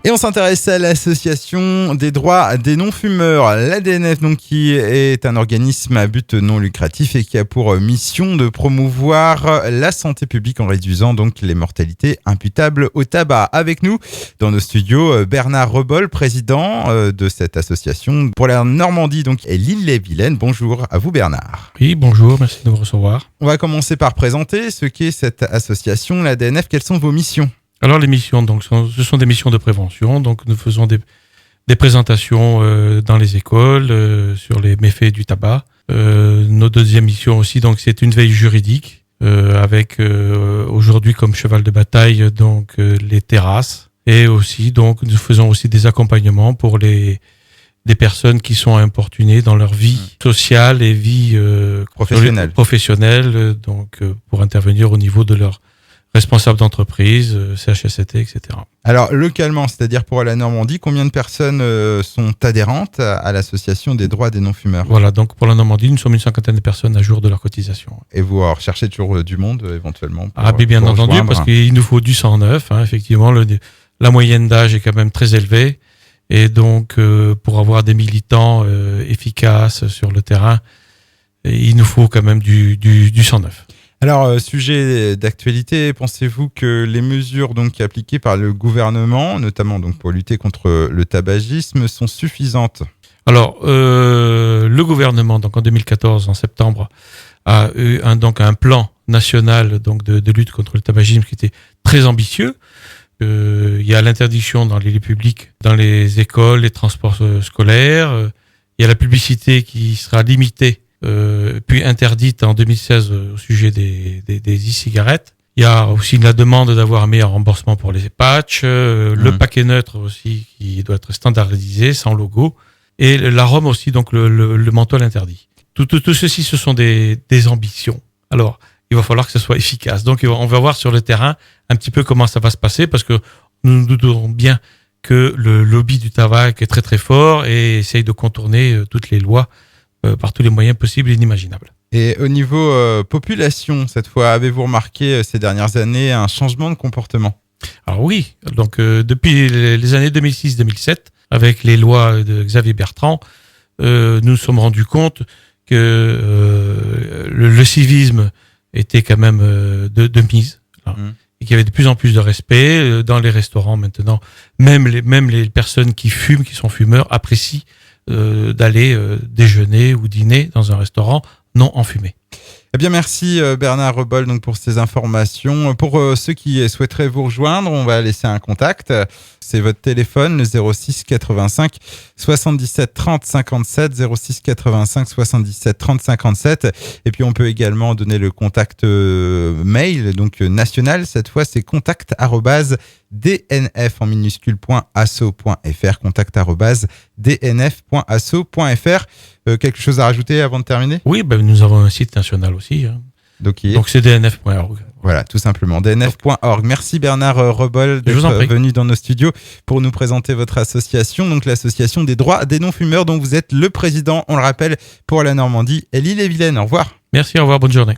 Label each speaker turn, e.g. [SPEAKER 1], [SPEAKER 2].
[SPEAKER 1] Et on s'intéresse à l'association des droits des non-fumeurs, l'ADNF, donc, qui est un organisme à but non lucratif et qui a pour mission de promouvoir la santé publique en réduisant donc les mortalités imputables au tabac. Avec nous dans nos studios, Bernard Rebol, président de cette association pour la Normandie donc, et l'Ille-et-Vilaine. Bonjour à vous Bernard.
[SPEAKER 2] Oui, bonjour, merci de vous recevoir.
[SPEAKER 1] On va commencer par présenter ce qu'est cette association, l'ADNF. Quelles sont vos missions ?
[SPEAKER 2] Alors les missions, donc, ce sont des missions de prévention. Donc nous faisons des présentations dans les écoles sur les méfaits du tabac. Notre deuxième mission aussi, donc, c'est une veille juridique avec aujourd'hui comme cheval de bataille donc les terrasses. Et aussi donc nous faisons aussi des accompagnements pour des personnes qui sont importunées dans leur vie sociale et vie professionnelle, donc pour intervenir au niveau de leur responsable d'entreprise, CHSCT, etc.
[SPEAKER 1] Alors, localement, c'est-à-dire pour la Normandie, combien de personnes sont adhérentes à l'association des droits des non-fumeurs ?
[SPEAKER 2] Voilà, donc pour la Normandie, nous sommes une cinquantaine de personnes à jour de leur cotisation.
[SPEAKER 1] Et vous recherchez toujours du monde, éventuellement
[SPEAKER 2] bien entendu, rejoindre. Parce qu'il nous faut du 109. Effectivement, la moyenne d'âge est quand même très élevée. Et donc, pour avoir des militants efficaces sur le terrain, il nous faut quand même du 109.
[SPEAKER 1] Alors, sujet d'actualité, pensez-vous que les mesures donc appliquées par le gouvernement, notamment donc pour lutter contre le tabagisme, sont suffisantes ?
[SPEAKER 2] Alors, le gouvernement, donc en 2014, en septembre, a eu un plan national donc de lutte contre le tabagisme qui était très ambitieux. Il y a l'interdiction dans les lieux publics, dans les écoles, les transports scolaires. Il y a la publicité qui sera limitée. Puis interdite en 2016 au sujet des e-cigarettes. Il y a aussi la demande d'avoir un meilleur remboursement pour les patchs, le paquet neutre aussi qui doit être standardisé, sans logo, et l'arôme aussi, donc le menthol interdit. Tout ceci, ce sont des ambitions. Alors, il va falloir que ce soit efficace. Donc, on va voir sur le terrain un petit peu comment ça va se passer, parce que nous nous doutons bien que le lobby du tabac est très très fort et essaye de contourner toutes les lois par tous les moyens possibles et inimaginables.
[SPEAKER 1] Et au niveau population, cette fois, avez-vous remarqué ces dernières années un changement de comportement ?
[SPEAKER 2] Alors oui, donc depuis les années 2006-2007, avec les lois de Xavier Bertrand, nous nous sommes rendus compte que le civisme était quand même de mise, et qu'il y avait de plus en plus de respect dans les restaurants maintenant. Même les personnes qui fument, qui sont fumeurs, apprécient d'aller déjeuner ou dîner dans un restaurant non enfumé.
[SPEAKER 1] Eh bien, merci Bernard Rebol donc, pour ces informations. Pour ceux qui souhaiteraient vous rejoindre, on va laisser un contact. C'est votre téléphone, le 06 85 77 30 57, 06 85 77 30 57. Et puis, on peut également donner le contact mail, donc national. Cette fois, c'est contact@dnf en minuscule.asso.fr, contact@dnf.asso.fr. Quelque chose à rajouter avant de terminer ?
[SPEAKER 2] Oui, nous avons un site national aussi. Donc c'est dnf.org.
[SPEAKER 1] Voilà, tout simplement, dnf.org. Merci Bernard Rebol d'être venu dans nos studios pour nous présenter votre association, donc l'association des droits des non-fumeurs dont vous êtes le président, on le rappelle, pour la Normandie et l'Ille-et-Vilaine. Au revoir.
[SPEAKER 2] Merci, au revoir, bonne journée.